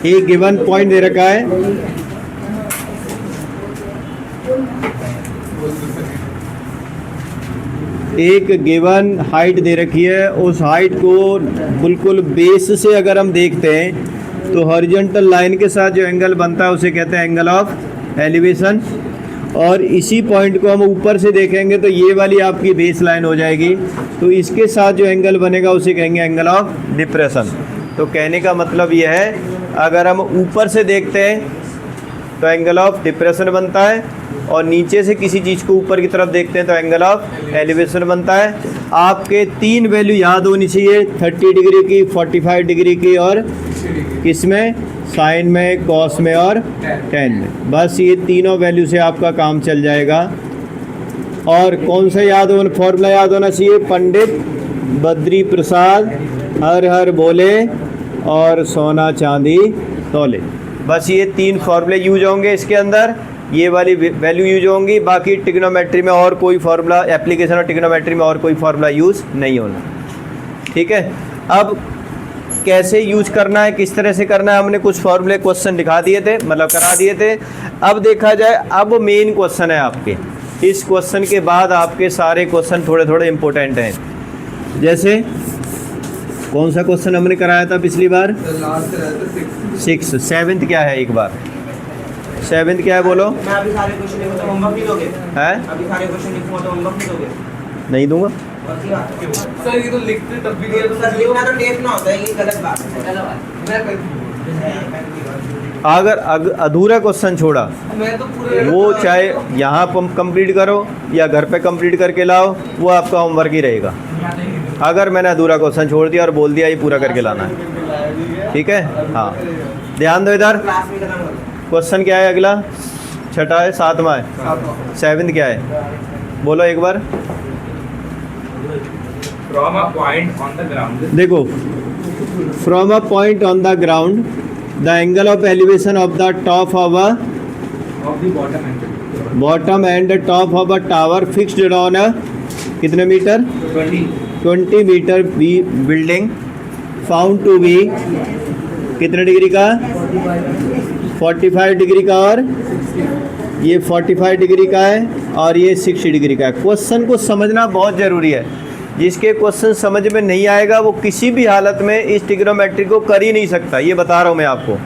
एक given point दे रखा है, एक गिवन हाइट दे रखी है, उस हाइट को बिल्कुल बेस से अगर हम देखते हैं तो हॉरिजॉन्टल लाइन के साथ जो एंगल बनता है उसे कहते हैं एंगल ऑफ एलिवेशन। और इसी पॉइंट को हम ऊपर से देखेंगे तो ये वाली आपकी बेस लाइन हो जाएगी, तो इसके साथ जो एंगल बनेगा उसे कहेंगे एंगल ऑफ डिप्रेशन। तो कहने का मतलब यह है, अगर हम ऊपर से देखते हैं तो एंगल ऑफ डिप्रेशन बनता है, और नीचे से किसी चीज़ को ऊपर की तरफ देखते हैं तो एंगल ऑफ एलिवेशन बनता है। आपके 3 वैल्यू याद होनी चाहिए, 30 डिग्री की, 45 डिग्री की, और किसमें, साइन में, कॉस में और टेन में। बस ये तीनों वैल्यू से आपका काम चल जाएगा। और कौन सा याद होना, फॉर्मूला याद होना चाहिए, पंडित बद्री प्रसाद हर हर बोले और सोना चांदी तोले। बस ये 3 फॉर्मूले यूज होंगे इसके अंदर, ये वाली वैल्यू यूज होंगी। बाकी ट्रिग्नोमेट्री में और कोई फार्मूला, एप्लीकेशन और ट्रिग्नोमेट्री में और कोई फार्मूला यूज़ नहीं होना। ठीक है, अब कैसे यूज करना है, किस तरह से करना है, हमने कुछ फॉर्मूले क्वेश्चन दिखा दिए थे, मतलब करा दिए थे। अब देखा जाए, अब मेन क्वेश्चन है आपके, इस क्वेश्चन के बाद आपके सारे क्वेश्चन थोड़े थोड़े इंपॉर्टेंट हैं। जैसे कौन सा क्वेश्चन हमने कराया था पिछली बार, 6, 7th क्या है, एक बार 7th क्या है बोलो। मैं अभी सारे क्वेश्चन लिखूं तो होमवर्क नहीं दोगे? हैं? अभी सारे क्वेश्चन लिखूं तो होमवर्क नहीं दोगे? नहीं दूंगा सर, ये तो लिखते तब भी नहीं है, तो सर लिखना तो टेप ना होता है, ये गलत बात है। अगर अधूरा क्वेश्चन छोड़ा मैं तो पूरे वो चाहे यहाँ कंप्लीट करो या घर पे कंप्लीट करके लाओ, वो आपका होमवर्क ही रहेगा। अगर मैंने अधूरा क्वेश्चन छोड़ दिया और बोल दिया ये पूरा करके लाना है, ठीक है। हाँ, ध्यान दो इधर। क्लास में खत्म करो। क्वेश्चन क्या है अगला, 6ठा है, 7वां है, 7th क्या है बोलो एक बार। From a point on the ground, देखो, from a point on the ground the angle of elevation of the top of a of the bottom and top of a tower fixed on a कितने meter, 20 meter be building found to be कितने degree का, 45 degree का, और ये 45 degree का है और ये 60 डिग्री का है। क्वेश्चन को समझना बहुत ज़रूरी है। जिसके क्वेश्चन समझ में नहीं आएगा वो किसी भी हालत में इस ट्रिग्नोमेट्री को कर ही नहीं सकता, ये बता रहा हूँ मैं आपको।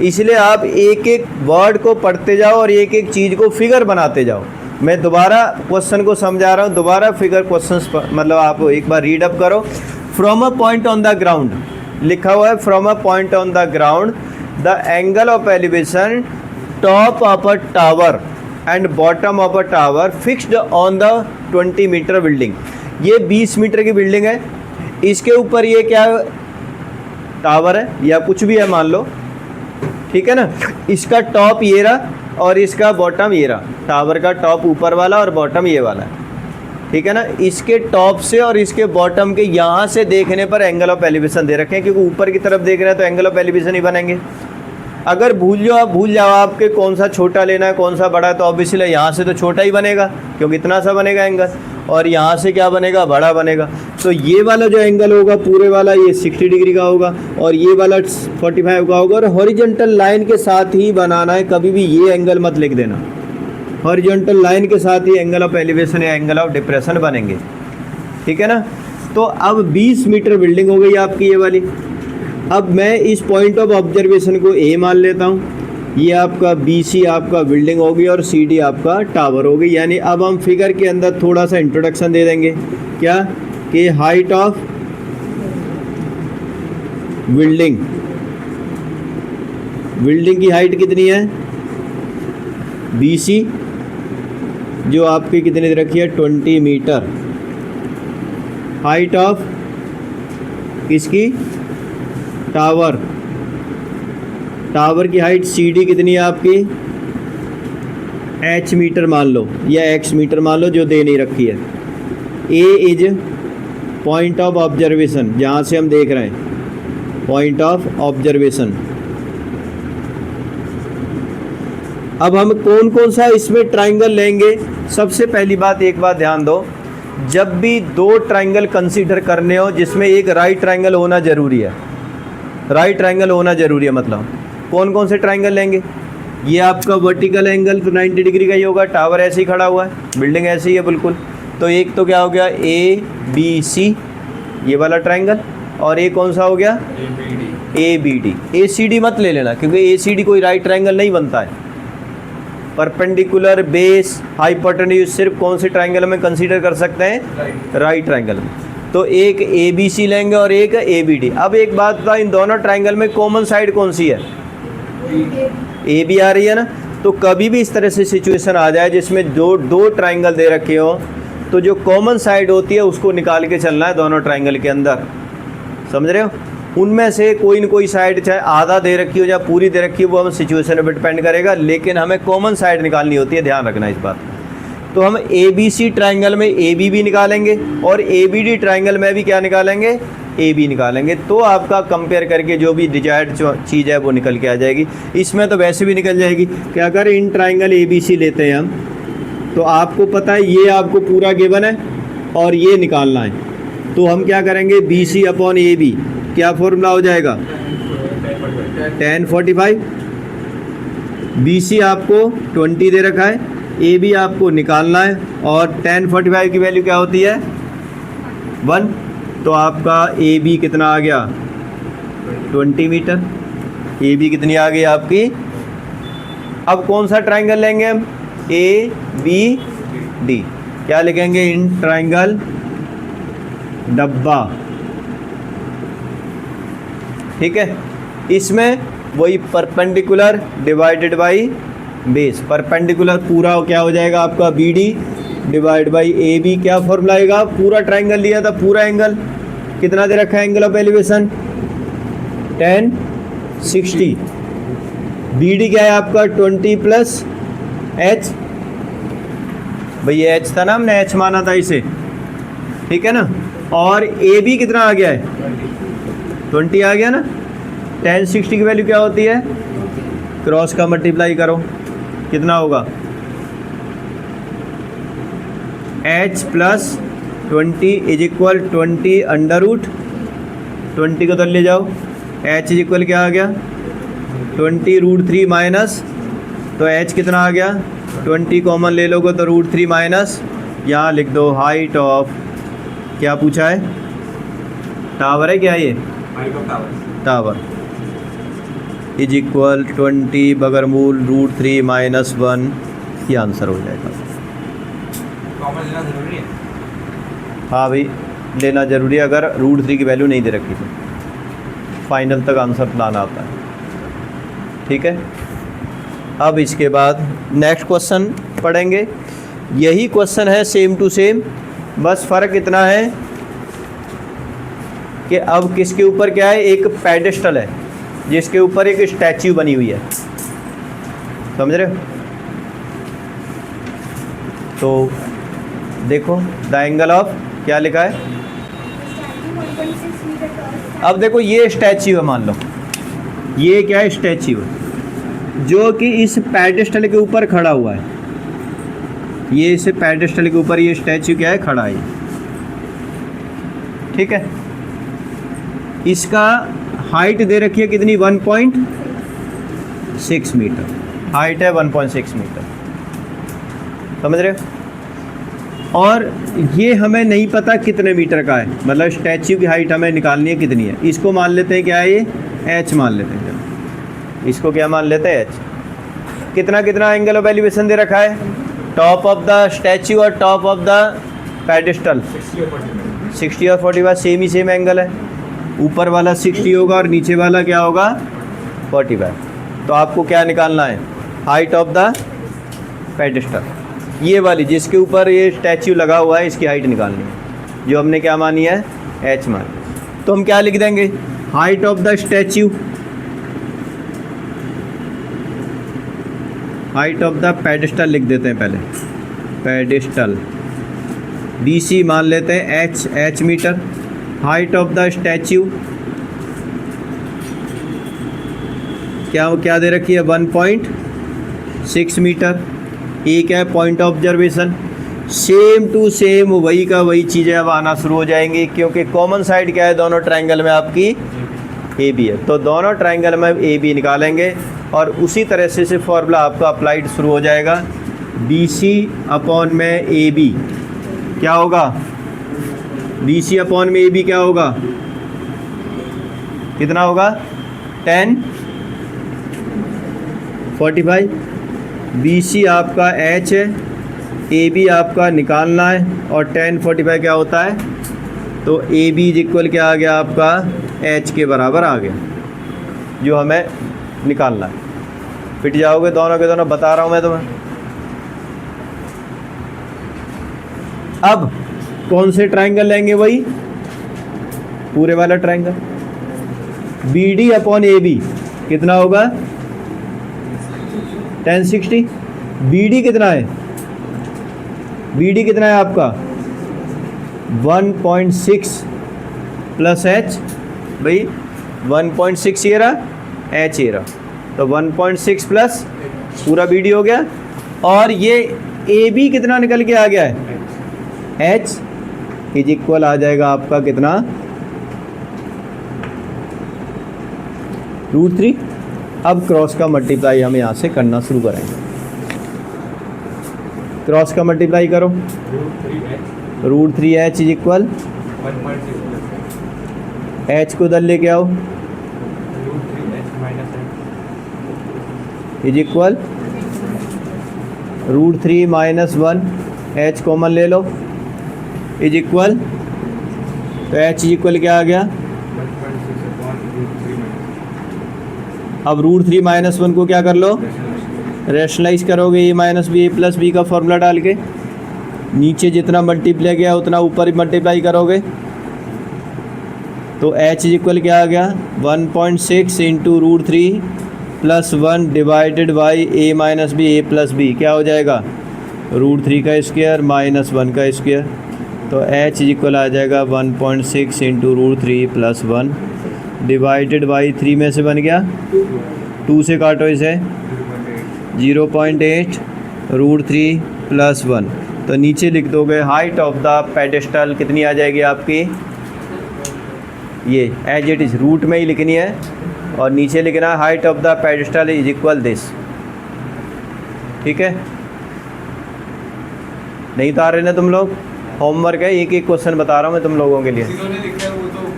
इसलिए आप एक एक वर्ड को पढ़ते जाओ और एक एक चीज़ को फिगर बनाते जाओ। मैं दोबारा क्वेश्चन को समझा रहा हूँ, दोबारा फिगर क्वेश्चंस मतलब आप एक बार रीड अप करो। From a point on the ground लिखा हुआ है, from a point on the ground the angle of elevation top of a tower and bottom of a tower fixed on the 20 metre building. ये 20 metre की building है, इसके ऊपर ये क्या टावर है या कुछ भी है मान लो, ठीक है ना। इसका टॉप ये रहा और इसका बॉटम ये रहा। टावर का टॉप ऊपर वाला और बॉटम ये वाला है, ठीक है ना। इसके टॉप से और इसके बॉटम के यहाँ से देखने पर एंगल ऑफ एलिवेशन दे रखे हैं, क्योंकि ऊपर की तरफ देख रहे हैं तो एंगल ऑफ एलिवेशन ही बनेंगे। अगर भूल जाओ आपके कौन सा छोटा लेना है कौन सा बड़ा है, तो ऑब्वियसली यहाँ से तो छोटा ही बनेगा क्योंकि इतना सा बनेगा एंगल, और यहाँ से क्या बनेगा, बड़ा बनेगा। तो ये वाला जो एंगल होगा पूरे वाला ये 60 डिग्री का होगा और ये वाला 45 का होगा। और हॉरिजॉन्टल लाइन के साथ ही बनाना है, कभी भी ये एंगल मत लिख देना। हॉरिजॉन्टल लाइन के साथ ही एंगल ऑफ एलिवेशन या एंगल ऑफ डिप्रेशन बनेंगे, ठीक है ना। तो अब 20 मीटर बिल्डिंग हो गई आपकी ये वाली। अब मैं इस पॉइंट ऑफ ऑब्जर्वेशन को ए मान लेता हूँ, ये आपका BC आपका बिल्डिंग होगी और CD आपका टावर होगी। यानी अब हम फिगर के अंदर थोड़ा सा इंट्रोडक्शन दे देंगे, क्या कि हाइट ऑफ बिल्डिंग, बिल्डिंग की हाइट कितनी है BC, जो आपकी कितनी दे रखी है 20 मीटर। हाइट ऑफ किसकी, टावर, टावर की हाइट CD कितनी है आपकी, H मीटर मान लो या X मीटर मान लो, जो दे नहीं रखी है। A is point of observation, जहाँ से हम देख रहे हैं, पॉइंट ऑफ ऑब्जर्वेशन। अब हम कौन कौन सा इसमें ट्राइंगल लेंगे। सबसे पहली बात, एक बात ध्यान दो, जब भी 2 ट्राइंगल कंसीडर करने हो जिसमें एक राइट ट्राइंगल होना ज़रूरी है। राइट ट्रायंगल होना जरूरी है। मतलब कौन कौन से ट्रायंगल लेंगे? ये आपका वर्टिकल एंगल तो 90 डिग्री का ही होगा, टावर ऐसे ही खड़ा हुआ है, बिल्डिंग ऐसे ही है बिल्कुल। तो एक तो क्या हो गया ABC, ये वाला ट्रायंगल, और एक कौन सा हो गया ABD। ACD मत ले लेना क्योंकि ACD कोई राइट ट्रायंगल नहीं बनता है। परपेंडिकुलर, बेस, हाइपोटेन्यूज सिर्फ कौन से ट्रायंगल में कंसीडर कर सकते हैं? राइट ट्रायंगल में। तो एक ABC लेंगे और एक ABD। अब एक बात बता, इन दोनों ट्रायंगल में कॉमन साइड कौन सी है? AB आ रही है ना। तो कभी भी इस तरह से सिचुएशन आ जाए जिसमें दो ट्रायंगल दे रखे हो, तो जो कॉमन साइड होती है उसको निकाल के चलना है दोनों ट्रायंगल के अंदर, समझ रहे हो? उनमें से कोई न कोई साइड, चाहे आधा दे रखी हो या पूरी दे रखी हो, वो हम सिचुएशन पर डिपेंड करेगा, लेकिन हमें कॉमन साइड निकालनी होती है, ध्यान रखना इस बात। तो हम ABC ट्रायंगल में AB भी निकालेंगे और ABD ट्रायंगल में भी क्या निकालेंगे? AB निकालेंगे। तो आपका कंपेयर करके जो भी डिजायर्ड चीज़ है वो निकल के आ जाएगी। इसमें तो वैसे भी निकल जाएगी कि अगर इन ट्रायंगल ABC लेते हैं हम, तो आपको पता है ये आपको पूरा गिवन है और ये निकालना है। तो हम क्या करेंगे? BC अपॉन AB, क्या फॉर्मूला हो जाएगा? tan 45। BC आपको 20 दे रखा है, AB आपको निकालना है, और tan 45 की वैल्यू क्या होती है? 1। तो आपका AB कितना आ गया? 20 मीटर। AB कितनी आ गई आपकी? अब कौन सा ट्रायंगल लेंगे हम? ABD। क्या लिखेंगे? इन ट्रायंगल डब्बा, ठीक है। इसमें वही perpendicular divided by base, perpendicular पूरा क्या हो जाएगा आपका? BD divide by AB। क्या फॉर्मूला आएगा? पूरा ट्रायंगल लिया था, पूरा एंगल कितना दे रखा है? Angle of elevation tan 60। BD क्या है आपका? 20 प्लस H। भैया H था ना, हमने H माना था इसे, ठीक है ना। और AB कितना आ गया है? 20 आ गया ना। tan 60 की वैल्यू क्या होती है? क्रॉस का मल्टीप्लाई करो, कितना होगा? H plus 20 is equal 20 under root 20 को तो ले जाओ। H इज इक्वल क्या आ गया? 20 √3 माइनस, तो H कितना आ गया? 20 कॉमन ले लोगे तो √3 माइनस, यहाँ लिख दो हाइट ऑफ, क्या पूछा है? टावर है क्या ये? टावर इज इक्वल 20 बगरमूल √3 माइनस 1, ये आंसर हो जाएगा। कॉमन लेना जरूरी है? हाँ भाई, लेना ज़रूरी है। अगर √3 की वैल्यू नहीं दे रखी तो फाइनल तक आंसर लाना आता है, ठीक है। अब इसके बाद नेक्स्ट क्वेश्चन पढ़ेंगे। यही क्वेश्चन है सेम टू सेम, बस फ़र्क इतना है कि अब किसके ऊपर क्या है? एक पेडेस्टल है जिसके ऊपर एक स्टैच्यू बनी हुई है, समझ रहे हो? तो देखो द एंगल ऑफ, क्या लिखा है? अब देखो ये स्टैच्यू है, मान लो ये क्या है? स्टैच्यू है जो कि इस पेडेस्टल के ऊपर खड़ा हुआ है। ये इस पेडेस्टल के ऊपर ये स्टैच्यू क्या है? खड़ा है, ठीक है। इसका हाइट दे रखी है कितनी? 1.6 मीटर हाइट है, 1.6 मीटर, समझ रहे हो? और ये हमें नहीं पता कितने मीटर का है, मतलब स्टैच्यू की हाइट हमें निकालनी है कितनी है। इसको मान लेते हैं क्या है? ये H मान लेते हैं, चलो इसको क्या मान लेते हैं? H। कितना कितना एंगल ऑफ एलिवेशन दे रखा है? टॉप ऑफ द स्टैच्यू और टॉप ऑफ द पेडेस्टल 60 और 45 सेम ही सेम एंगल है। ऊपर वाला 60 होगा और नीचे वाला क्या होगा? 45। तो आपको क्या निकालना है? हाइट ऑफ द पेडेस्टल, ये वाली जिसके ऊपर ये स्टैच्यू लगा हुआ है, इसकी हाइट निकालनी है, जो हमने क्या मानी है? H मानी। तो हम क्या लिख देंगे? Height of the statue, height of the pedestal लिख देते हैं पहले, पेडेस्टल। BC मान लेते हैं H metre. Height of the statue क्या दे रखी है? 1.6 मीटर। एक है point of observation. Same to same वही का वही चीज़ें अब आना शुरू हो जाएंगी, क्योंकि कॉमन साइड क्या है दोनों ट्रायंगल में? आपकी ए बी है। तो दोनों ट्राइंगल में ए बी निकालेंगे और उसी तरह से फॉर्मूला आपका अप्लाइड शुरू हो जाएगा। बी सी अपॉन में ए बी क्या होगा, बी सी अपॉन में ए बी क्या होगा, कितना होगा 10 45। बी सी आपका एच है, ए बी आपका निकालना है और 10 45 क्या होता है, तो ए बी इज इक्वल क्या आ गया आपका एच के बराबर आ गया जो हमें निकालना है। फिट जाओगे दोनों के दोनों, बता रहा हूँ मैं तुम्हें। अब कौन से ट्राइंगल लेंगे, वही पूरे वाला triangle. B D upon A B कितना होगा 1060। बी डी कितना है, बी डी कितना है आपका 1.6 प्लस एच, भाई 1.6 ये रहा, एच ये रहा, तो 1.6 प्लस पूरा बी डी हो गया। और ये ए बी कितना निकल के आ गया है, एच इज इक्वल आ जाएगा आपका कितना √3। अब क्रॉस का मल्टीप्लाई हम यहाँ से करना शुरू करेंगे। क्रॉस का मल्टीप्लाई करो, √3h इज इक्वल, एच को उधर लेके आओ, is equal √3 minus 1, H common ले लो, इज इक्वल, तो एच इज इक्वल क्या आ गया, अब √3 माइनस 1 को क्या कर लो, रेशनलाइज करोगे, ए minus b, a plus B का फॉर्मूला डाल के नीचे जितना मल्टीप्लाई किया उतना ऊपर ही मल्टीप्लाई करोगे, तो एच इज इक्वल क्या आ गया 1.6 into √3 plus 1 divided by a minus b, a plus b क्या हो जाएगा √3 का स्क्वायर माइनस 1 का स्क्वायर, तो एच इज इक्वल आ जाएगा 1.6 इंटू √3 प्लस 1 डिवाइडेड बाई 3 में से बन गया 2 से काटो इसे 0.8 √3 प्लस 1, तो नीचे लिख दोगे हाइट ऑफ द पेडेस्टल कितनी आ जाएगी आपकी, ये एज इट इज़ रूट में ही लिखनी है और नीचे लिखना है height of the pedestal is equal this. ठीक है, नहीं उतार रहे ना तुम लोग, होमवर्क है, एक एक क्वेश्चन बता रहा हूँ मैं तुम लोगों के लिए,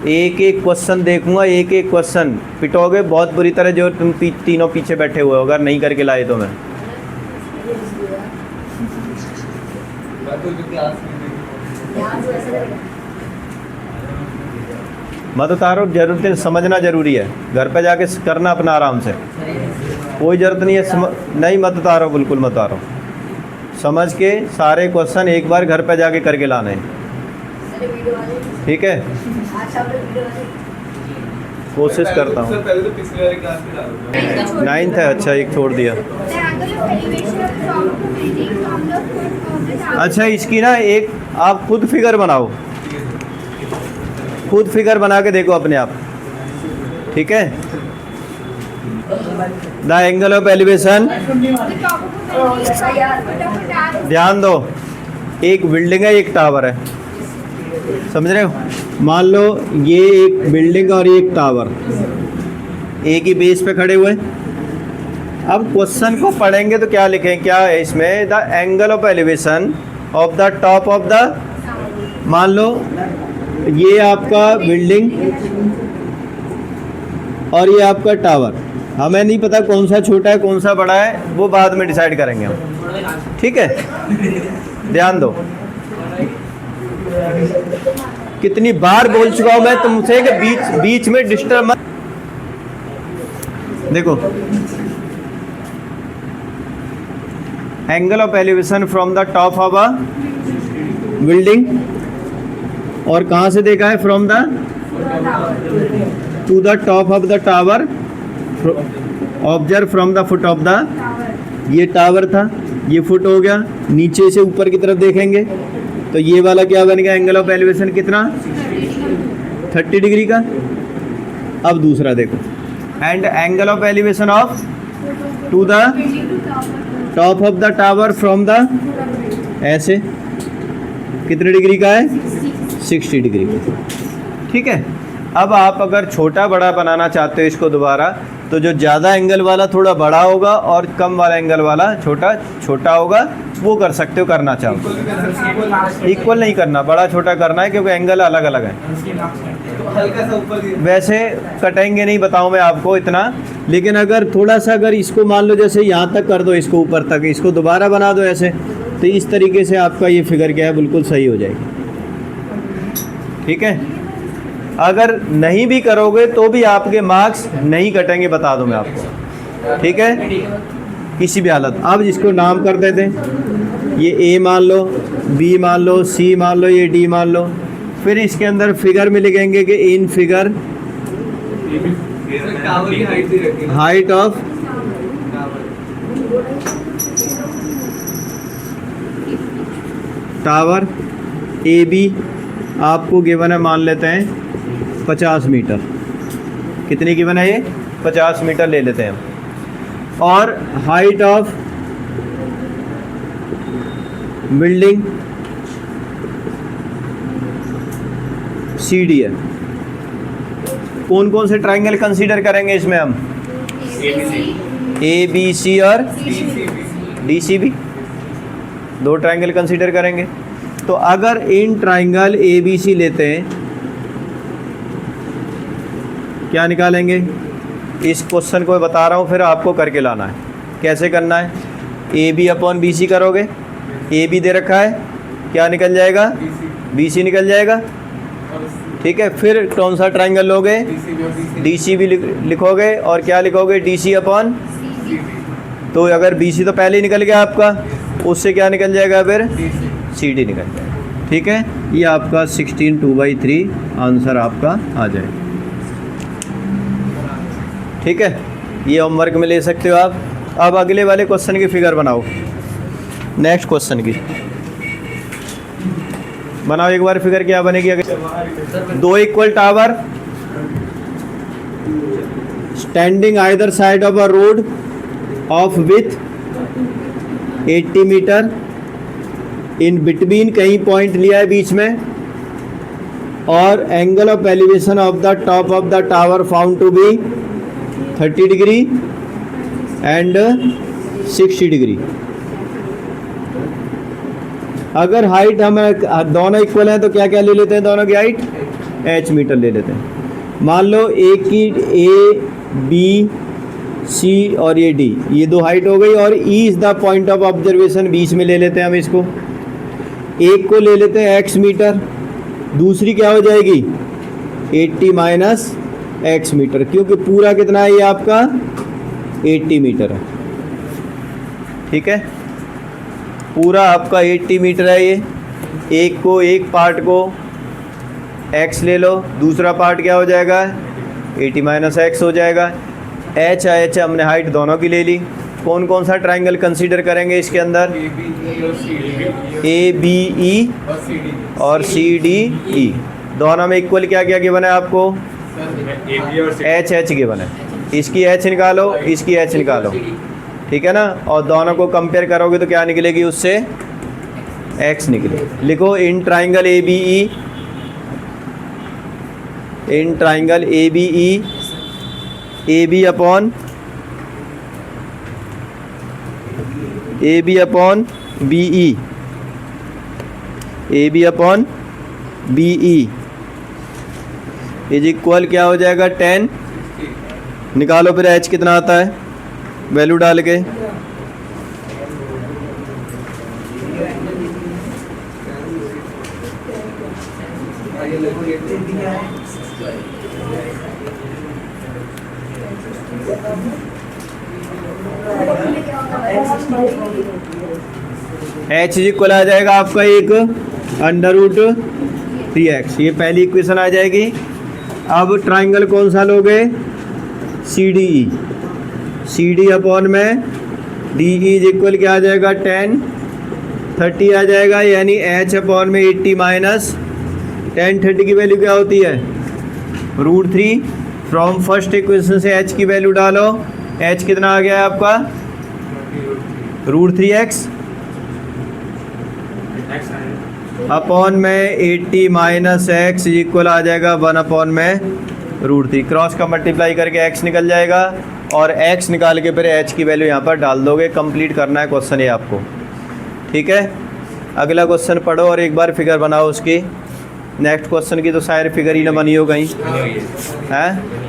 एक एक क्वेश्चन देखूंगा, एक एक क्वेश्चन पिटोगे बहुत बुरी तरह जो तुम तीनों पीछे बैठे हुए हो, अगर नहीं करके लाए तो मैं मत उतारो, जरूरत है, समझना जरूरी है, घर पे जाके करना अपना आराम से, कोई ज़रूरत नहीं है नहीं मत उतारो, बिल्कुल मत उतारो, समझ के सारे क्वेश्चन एक बार घर पे जाके करके लाने हैं। ठीक है, कोशिश करता हूँ। 9th है, अच्छा एक छोड़ दिया। अच्छा इसकी ना एक आप खुद फिगर बनाओ, खुद फिगर बना के देखो अपने आप। ठीक है, द एंगल ऑफ एलिवेशन, ध्यान दो, एक बिल्डिंग है एक टावर है, समझ रहे हो, मान लो ये एक बिल्डिंग और एक टावर एक ही बेस पे खड़े हुए। अब क्वेश्चन को पढ़ेंगे तो क्या लिखें, क्या है इसमें, the angle of elevation of the top of the, मान लो ये आपका बिल्डिंग और ये आपका टावर, हमें नहीं पता कौन सा छोटा है कौन सा बड़ा है, वो बाद में डिसाइड करेंगे हम। ठीक है, ध्यान दो, कितनी बार बोल चुका हूं मैं तुमसे कि बीच में डिस्टर्ब मत। देखो angle of elevation from the top of a building, और कहाँ से देखा है, from the two the top of the tower, observe from the foot of the, ये टावर था, ये फुट हो गया, नीचे से ऊपर की तरफ देखेंगे तो ये वाला क्या बन गया, एंगल ऑफ एलिवेशन कितना 30 डिग्री का। अब दूसरा देखो, and angle of elevation of to the top of the tower from the, ऐसे कितने डिग्री का है 60 डिग्री का। ठीक है, अब आप अगर छोटा बड़ा बनाना चाहते हो इसको दोबारा, तो जो ज़्यादा एंगल वाला थोड़ा बड़ा होगा और कम वाला एंगल वाला छोटा होगा, वो कर सकते हो करना चाहो। इक्वल नहीं करना, बड़ा छोटा करना है क्योंकि एंगल अलग अलग है। हल्का सा ऊपर वैसे कटेंगे नहीं बताऊं मैं आपको इतना, लेकिन अगर थोड़ा सा अगर इसको मान लो जैसे यहाँ तक कर दो, इसको ऊपर तक, इसको दोबारा बना दो ऐसे, तो इस तरीके से आपका ये फिगर क्या है बिल्कुल सही हो जाएगी। ठीक है, अगर नहीं भी करोगे तो भी आपके मार्क्स नहीं कटेंगे, बता दूं मैं आपको। ठीक है, किसी भी हालत। अब इसको नाम कर देते हैं, ये ए मान लो, बी मान लो, सी मान लो, ये डी मान लो। फिर इसके अंदर फिगर में लिखेंगे कि in figure height of tower A B आपको गिवन है, मान लेते हैं 50 मीटर। कितनी गिवन है ये? 50 मीटर ले लेते हैं। और height of building C D है। कौन कौन से ट्राइंगल कंसीडर करेंगे इसमें हम? ए बी सी और D C B, 2 triangle consider करेंगे। तो अगर इन ट्राइंगल ए बी सी लेते हैं, क्या निकालेंगे? इस क्वेश्चन को बता रहा हूँ, फिर आपको करके लाना है। कैसे करना है? A B upon B C करोगे, ए बी दे रखा है, क्या निकल जाएगा? बी सी निकल जाएगा। ठीक है, फिर कौन सा ट्राइंगल लोगे? डी सी भी लिखोगे, और क्या लिखोगे? D C upon. तो अगर बी सी तो पहले ही निकल गया आपका, उससे क्या निकल जाएगा? फिर सी डी निकल जाएगा। ठीक है, ये आपका 16 2/3 आंसर आपका आ जाएगा। ठीक है, ये होमवर्क में ले सकते हो आप। अब अगले वाले क्वेश्चन की फिगर बनाओ, नेक्स्ट क्वेश्चन की बनाओ एक बार। फिगर क्या बनेगी? अगर 2 equal tower standing either side of a road of with 80 metre, in between कहीं पॉइंट लिया है बीच में, और angle of elevation of the top of the tower found to be 30 degree and 60 degree. अगर हाइट हम दोनों इक्वल हैं तो क्या क्या ले लेते हैं? दोनों की हाइट h मीटर ले लेते हैं। मान लो एक की ए बी सी और ये डी, ये 2 हाइट हो गई, और E is the point of observation बीच में ले लेते हैं हम इसको। एक को ले लेते हैं x मीटर, दूसरी क्या हो जाएगी? 80 माइनस x मीटर, क्योंकि पूरा कितना है ये आपका? 80 मीटर है। ठीक है, पूरा आपका 80 मीटर है ये। एक पार्ट को x ले लो, दूसरा पार्ट क्या हो जाएगा? 80 माइनस x हो जाएगा। h हमने हाइट दोनों की ले ली। कौन कौन सा ट्राइंगल कंसीडर करेंगे इसके अंदर? ए बी ई और सी डी ई। दोनों में इक्वल क्या क्या गिवन है आपको? h गिवन है। इसकी h निकालो, इसकी h निकालो। ठीक है ना, और दोनों को कंपेयर करोगे तो क्या निकलेगी? उससे x निकले। लिखो in triangle A B E, in triangle A B E, A B upon B E, A B upon B E is equal क्या हो जाएगा? 10। निकालो फिर h कितना आता है, वैल्यू डाल के। h इक्वल आ जाएगा आपका एक √3x, ये पहली इक्वेशन आ जाएगी। अब ट्राइंगल कौन सा लोगे? C D E, C D upon में डी ई इज इक्वल क्या आ जाएगा? 10 30 आ जाएगा, यानी h अपॉन में 80 माइनस 10 30 की वैल्यू क्या होती है? √3। फ्रॉम फर्स्ट इक्वेशन से h की वैल्यू डालो, h कितना आ गया है आपका? √3x। अपॉन में 80 माइनस एक्स इक्वल आ जाएगा 1 अपॉन में √3। क्रॉस का मल्टीप्लाई करके x निकल जाएगा और x निकाल के फिर h की वैल्यू यहाँ पर डाल दोगे। कंप्लीट करना है क्वेश्चन ये आपको, ठीक है। अगला क्वेश्चन पढ़ो और एक बार फिगर बनाओ उसकी। नेक्स्ट क्वेश्चन की तो शायद फिगर ही ना बनी हो कहीं, है।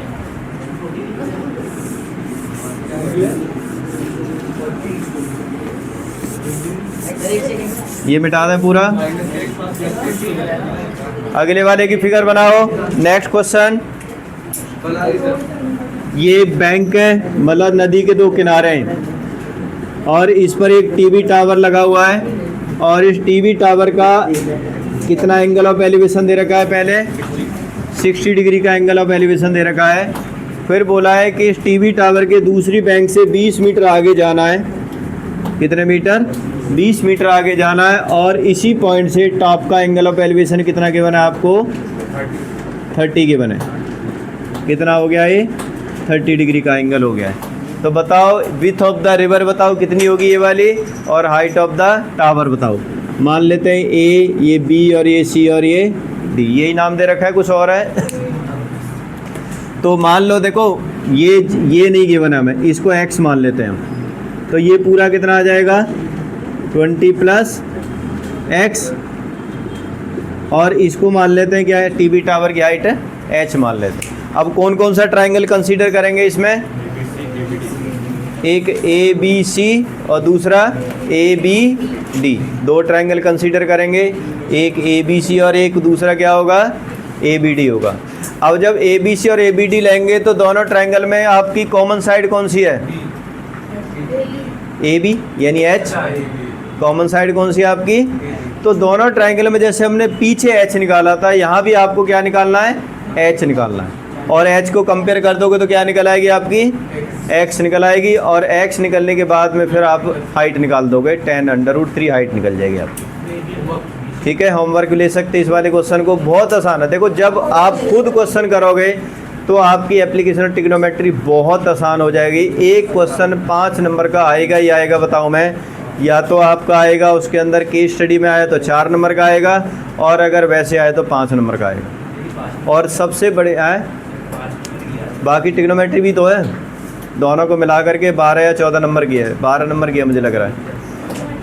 ये मिटा दें पूरा। अगले वाले की फिगर बनाओ। नेक्स्ट क्वेश्चन, ये बैंक है, मतलब नदी के दो किनारे हैं और इस पर एक टीवी टावर लगा हुआ है और इस टीवी टावर का कितना एंगल ऑफ एलिवेशन दे रखा है? पहले 60 डिग्री का एंगल ऑफ एलिवेशन दे रखा है। फिर बोला है कि इस टीवी टावर के दूसरी बैंक से 20 मीटर आगे जाना है। कितने मीटर? 20 मीटर आगे जाना है और इसी पॉइंट से टॉप का एंगल ऑफ एलिवेशन कितना के बना है आपको? 30 के बने। कितना हो गया ये? 30 डिग्री का एंगल हो गया है। तो बताओ विथ ऑफ द रिवर बताओ कितनी होगी ये वाली, और हाइट ऑफ द टावर बताओ। मान लेते हैं ए, ये बी और ये सी और ये डी, यही नाम दे रखा है, कुछ और है। तो मान लो देखो ये नहीं गिवन है, हमें इसको x मान लेते हैं हम। तो ये पूरा कितना आ जाएगा? 20 प्लस x, और इसको मान लेते हैं क्या है? टीवी टावर की हाइट है h मान लेते हैं। अब कौन कौन सा ट्रायंगल कंसीडर करेंगे इसमें? एक ए बी सी और दूसरा ए बी डी, दो ट्रायंगल कंसीडर करेंगे। एक ए बी सी और एक दूसरा क्या होगा? ए बी डी होगा। अब जब ए बी सी और ए बी डी लेंगे तो दोनों ट्रायंगल में आपकी कॉमन साइड कौन सी है? ए बी यानी एच। कॉमन साइड कौन सी है आपकी? तो दोनों ट्रायंगल में जैसे हमने पीछे एच निकाला था, यहाँ भी आपको क्या निकालना है? एच निकालना है। और एच को कंपेयर कर दोगे तो क्या निकल आएगी आपकी? एक्स निकल आएगी। और एक्स निकलने के बाद में फिर आप हाइट निकाल दोगे, 10√3 हाइट निकल जाएगी आपकी। ठीक है, होमवर्क ले सकते इस वाले क्वेश्चन को, बहुत आसान है। देखो जब आप खुद क्वेश्चन करोगे तो आपकी एप्लीकेशन ट्रिग्नोमेट्री बहुत आसान हो जाएगी। एक क्वेश्चन 5 नंबर का आएगा ही आएगा, बताओ मैं, या तो आपका आएगा उसके अंदर केस स्टडी में आया तो 4 नंबर का आएगा, और अगर वैसे आए तो 5 नंबर का आएगा। और सबसे बड़े आए, बाकी ट्रिग्नोमेट्री भी तो है, दोनों को मिला करके 12 या 14 नंबर की है, 12 नंबर की है मुझे लग रहा है।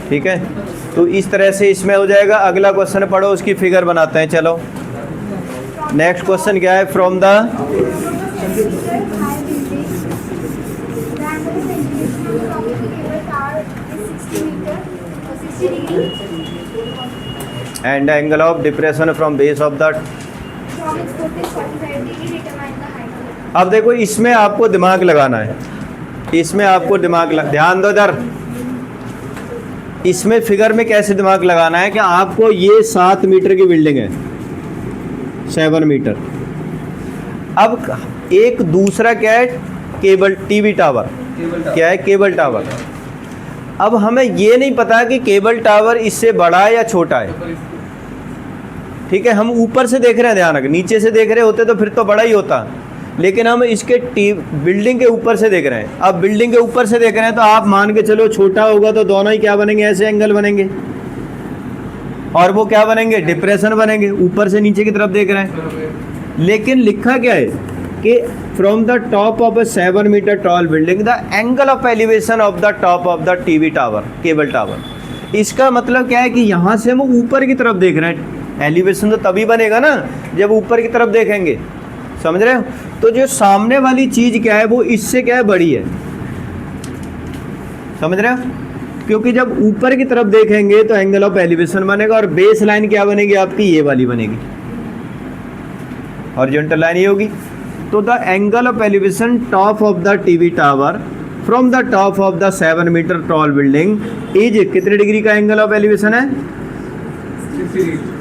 ठीक है, तो इस तरह से इसमें हो जाएगा। अगला क्वेश्चन पढ़ो, उसकी फिगर बनाते हैं। चलो नेक्स्ट क्वेश्चन क्या है? From the end angle of depression from base of the. अब देखो इसमें आपको दिमाग लगाना है, इसमें आपको ध्यान दो इधर। इसमें फिगर में कैसे दिमाग लगाना है कि आपको ये 7 मीटर की बिल्डिंग है, 7 मीटर। अब एक दूसरा क्या है? Cable TV tower. क्या है? Cable tower. अब हमें ये नहीं पता कि केबल टावर इससे बड़ा है या छोटा है। ठीक है, हम ऊपर से देख रहे हैं, ध्यान रखें, नीचे से देख रहे होते तो फिर तो बड़ा ही होता, लेकिन हम इसके बिल्डिंग के ऊपर से देख रहे हैं। अब बिल्डिंग के ऊपर से देख रहे हैं तो आप मान के चलो छोटा होगा तो दोनों ही क्या बनेंगे? ऐसे एंगल बनेंगे, और वो क्या बनेंगे? डिप्रेशन बनेंगे, ऊपर से नीचे की तरफ देख रहे हैं। लेकिन लिखा क्या है कि from the top of a 7 metre tall building the angle of elevation of the top of the TV tower, cable tower. इसका मतलब क्या है कि यहाँ से हम ऊपर की तरफ देख रहे हैं। एलिवेशन तो तभी बनेगा ना जब ऊपर की तरफ देखेंगे, समझ रहे हो? तो जो सामने वाली चीज़ क्या है वो इससे क्या है? बड़ी है, समझ रहे हो? क्योंकि जब ऊपर की तरफ देखेंगे तो एंगल ऑफ एलिवेशन बनेगा, और बेस लाइन क्या बनेगी आपकी? ये वाली बनेगी, हॉरिजॉन्टल लाइन ये होगी। तो the angle of elevation top of the TV tower from the top of the 7 metre tall building is कितने डिग्री का एंगल ऑफ एलिवेशन है?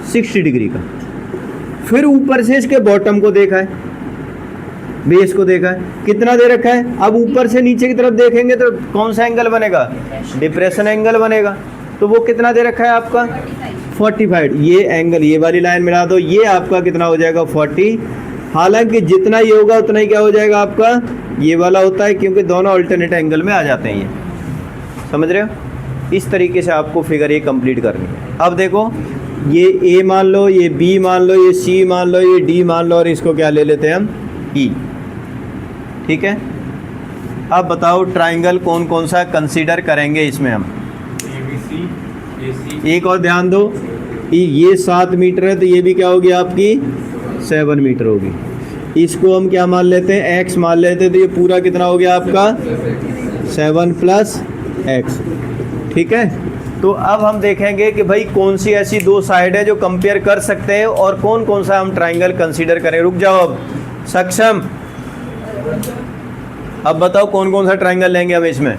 60 डिग्री का। फिर ऊपर से इसके बॉटम को देखा है, बेस को देखा है, कितना दे रखा है। अब ऊपर से नीचे की तरफ देखेंगे तो कौन सा एंगल बनेगा? डिप्रेशन एंगल बनेगा। तो वो कितना दे रखा है आपका? 45। ये एंगल, ये वाली लाइन मिला दो, ये आपका कितना हो जाएगा? 40। हालांकि जितना ये होगा उतना ही क्या हो जाएगा आपका? ये वाला होता है, क्योंकि दोनों अल्टरनेट एंगल में आ जाते हैं। ये समझ रहे हो? इस तरीके से आपको फिगर ये कंप्लीट करनी है। अब देखो ये ए मान लो, ये बी मान लो, ये सी मान लो, ये डी मान लो, और इसको क्या ले लेते हैं हम, ई। ठीक है, अब बताओ ट्राइंगल कौन कौन सा कंसीडर करेंगे इसमें हम। एक और ध्यान दो, ये 7 मीटर है तो ये भी क्या होगी आपकी 7 मीटर होगी। इसको हम क्या मान लेते हैं, एक्स मान लेते हैं, तो ये पूरा कितना हो गया आपका 7 + x। ठीक है, तो अब हम देखेंगे कि भाई कौन सी ऐसी दो साइड है जो कंपेयर कर सकते हैं और कौन कौन सा हम ट्राइंगल कंसीडर करें। रुक जाओ, अब सक्षम, अब बताओ कौन कौन सा ट्राइंगल लेंगे हम इसमें।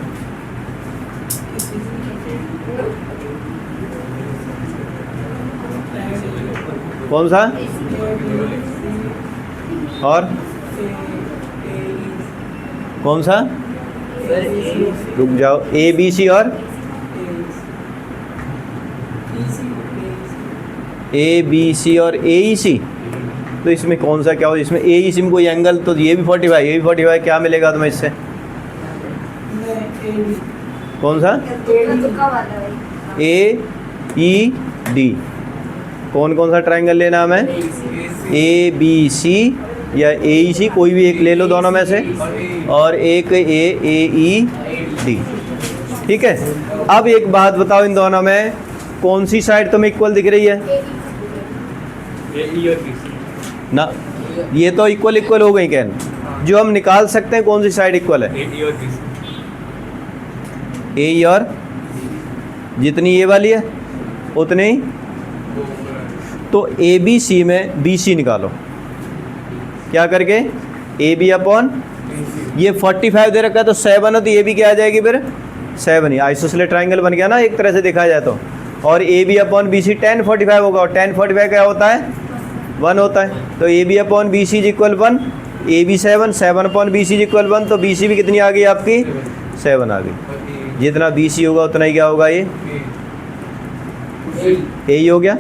कौन सा, और कौन सा, रुक जाओ, ए बी सी और ए बी सी और ए ई सी। तो इसमें कौन सा क्या हो, इसमें ए ई सी में कोई एंगल, तो ये भी 45, ये भी 45, क्या मिलेगा तुम्हें इससे, कौन सा, ए ई डी। कौन कौन सा ट्राइंगल लेना हमें, ए बी सी या ए ई सी, कोई भी एक ले लो दोनों में से, और एक ए ई डी। ठीक है, अब एक बात बताओ, इन दोनों में कौन सी साइड तुम्हें इक्वल दिख रही है ना, ये तो इक्वल इक्वल हो गई। कैन जो हम निकाल सकते हैं कौन सी साइड इक्वल है, ए ई और जितनी ये वाली है उतनी ही। तो ए बी सी में बी सी निकालो, क्या करके, ए बी अपॉन, ये 45 दे रखा है तो 7 है, तो ये भी क्या आ जाएगी फिर 7 ही। आइसोसेलेस ट्राइंगल बन गया ना एक तरह से देखा जाए तो। और A B upon B C 10 45 होगा, और 10 45 क्या होता है 1 होता है। तो A B upon B C equal 1, A B 7, 7 upon B C equal 1, तो बी सी भी कितनी आ गई आपकी 7 आ गई। जितना बी सी होगा उतना ही क्या होगा, ये ए ही हो गया।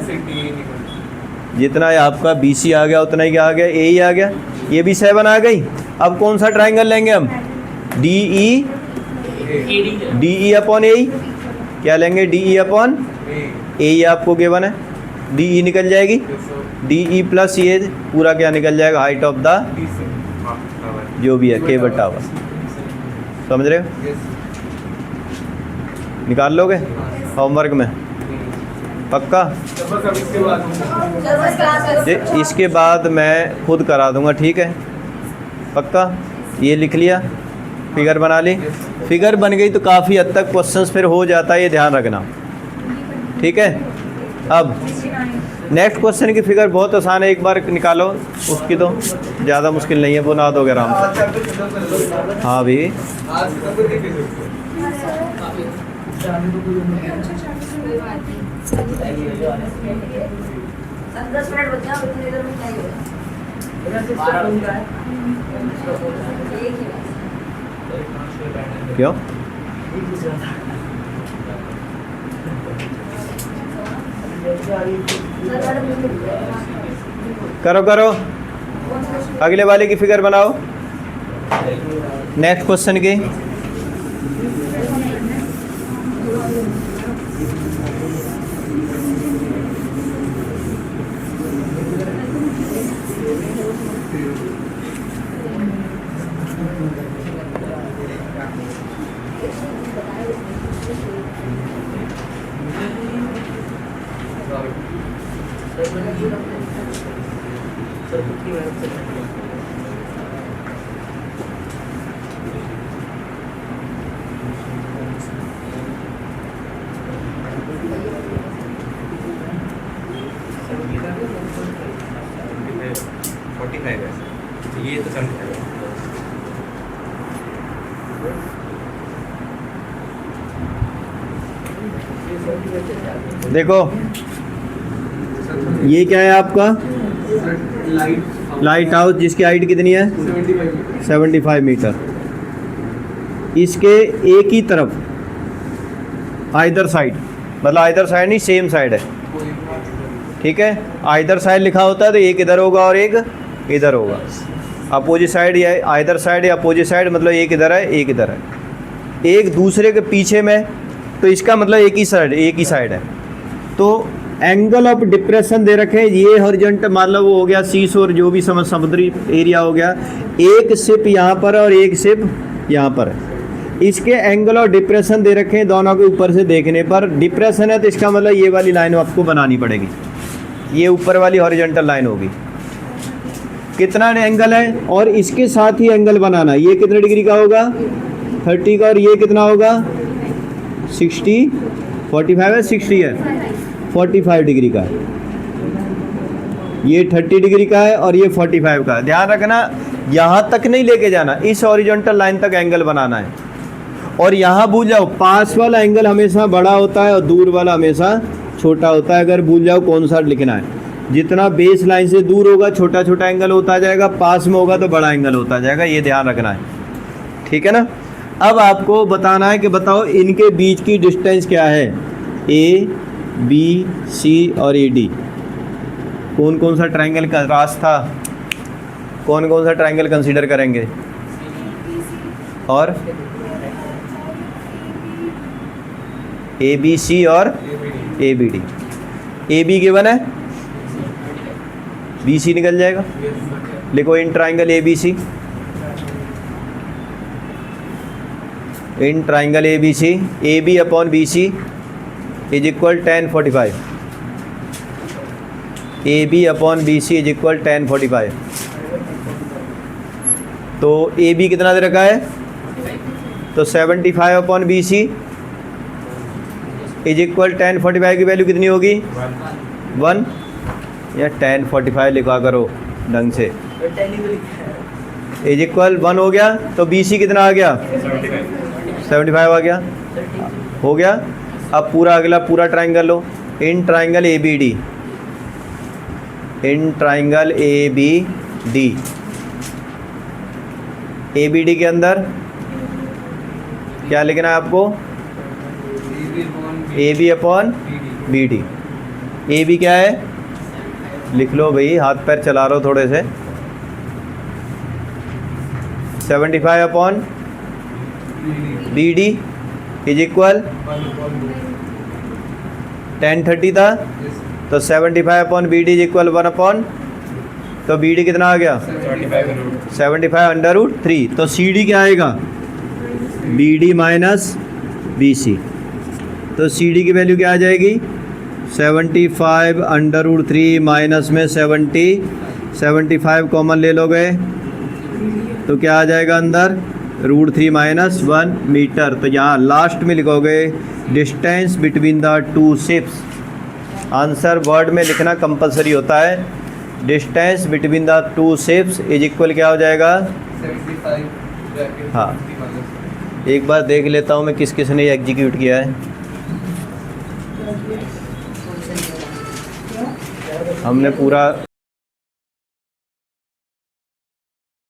जितना आपका बी सी आ गया उतना ही क्या आ गया, ए ही आ गया। ये भी 7 आ गई। अब कौन सा ट्राइंगल लेंगे हम, डी ई अपॉन ए, क्या लेंगे, डी ई अपॉन ए, आपको गिवन है, डी ई निकल जाएगी, डी ई प्लस ये पूरा क्या निकल जाएगा, हाइट ऑफ द जो भी है केबल टावर। समझ रहे हो, निकाल लोगे होमवर्क में पक्का। इसके बाद मैं खुद करा दूंगा, ठीक है पक्का। ये लिख लिया, फिगर बना ली, फिगर बन गई तो काफ़ी हद तक क्वेश्चंस फिर हो जाता है, ये ध्यान रखना, ठीक है। अब नेक्स्ट क्वेश्चन की फिगर बहुत आसान है, एक बार निकालो उसकी, तो ज़्यादा मुश्किल नहीं है, बना दोगे आराम से। हाँ भी क्यों, करो करो, अगले वाले की फिगर बनाओ, नेक्स्ट क्वेश्चन की। ये तो देखो ये क्या है आपका लाइट हाउस, जिसकी हाइट कितनी है 75 मीटर। इसके एक ही तरफ आइदर साइड, मतलब आइदर साइड नहीं, सेम साइड है, ठीक है। आइदर साइड लिखा होता है तो एक इधर होगा और एक इधर होगा। अपोजिट साइड या आइदर साइड या अपोजिट साइड, मतलब एक इधर है एक इधर है, एक दूसरे के पीछे में, तो इसका मतलब एक ही साइड है। तो एंगल ऑफ डिप्रेशन दे रखे हैं, ये हॉरिजॉन्टल मतलब वो हो गया सीस और जो भी समुद्री एरिया हो गया, एक शिप यहाँ पर और एक शिप यहाँ पर। इसके एंगल ऑफ डिप्रेशन दे रखे हैं दोनों के ऊपर से देखने पर। डिप्रेशन है तो इसका मतलब ये वाली लाइन आपको बनानी पड़ेगी, ये ऊपर वाली हॉरिजॉन्टल लाइन होगी। कितना एंगल है और इसके साथ ही एंगल बनाना, ये कितने डिग्री का होगा 30 का, और ये कितना होगा 60 45 है 60 है 45 डिग्री का। ये 30 डिग्री का है और ये 45 का है। ध्यान रखना यहाँ तक नहीं लेके जाना, इस हॉरिजॉन्टल लाइन तक एंगल बनाना है। और यहाँ भूल जाओ, पास वाला एंगल हमेशा बड़ा होता है और दूर वाला हमेशा छोटा होता है। अगर भूल जाओ कौन सा लिखना है, जितना बेस लाइन से दूर होगा छोटा छोटा एंगल होता जाएगा, पास में होगा तो बड़ा एंगल होता जाएगा, ये ध्यान रखना है, ठीक है ना। अब आपको बताना है कि बताओ इनके बीच की डिस्टेंस क्या है, ए बी सी और ए डी। कौन कौन सा ट्रायंगल का रास्ता, कौन कौन सा ट्रायंगल कंसीडर करेंगे, और ए बी सी और A B D. A B given है, बी सी निकल जाएगा, लिखो in triangle A B C, in triangle A B C A B upon B C is equal tan 45, A B upon B C is equal tan 45। तो A B कितना दे रखा है, तो 75 upon B C is equal tan 45 की value कितनी होगी 1, या tan 45 लिखा करो ढंग से, इज इक्वल 1 हो गया। तो बी सी कितना आ गया 75 आ गया, हो गया। अब पूरा अगला पूरा ट्रायंगल लो, in triangle A B D, in triangle A B D, A B D के अंदर क्या लिखना है आपको, A B upon B D. A B क्या है, लिख लो भाई, हाथ पैर चला रहे हो थोड़े से। 75 upon B D is equal tan 30 था, तो 75 upon B D is equal 1 upon, तो बी डी कितना आ गया 75 अंडर रूट 3। तो सी डी क्या आएगा, B D minus B C. तो सी डी की वैल्यू क्या आ जाएगी 75 अंडर रूट 3 माइनस में 75 कॉमन ले लोगे तो क्या आ जाएगा अंदर √3 माइनस 1 मीटर। तो यहाँ लास्ट में लिखोगे distance between the two ships. Answer word में लिखना कंपलसरी होता है। Distance between the two ships is equal क्या हो जाएगा 75। हाँ, एक बार देख लेता हूँ मैं किस किस ने एग्जीक्यूट किया है। हमने पूरा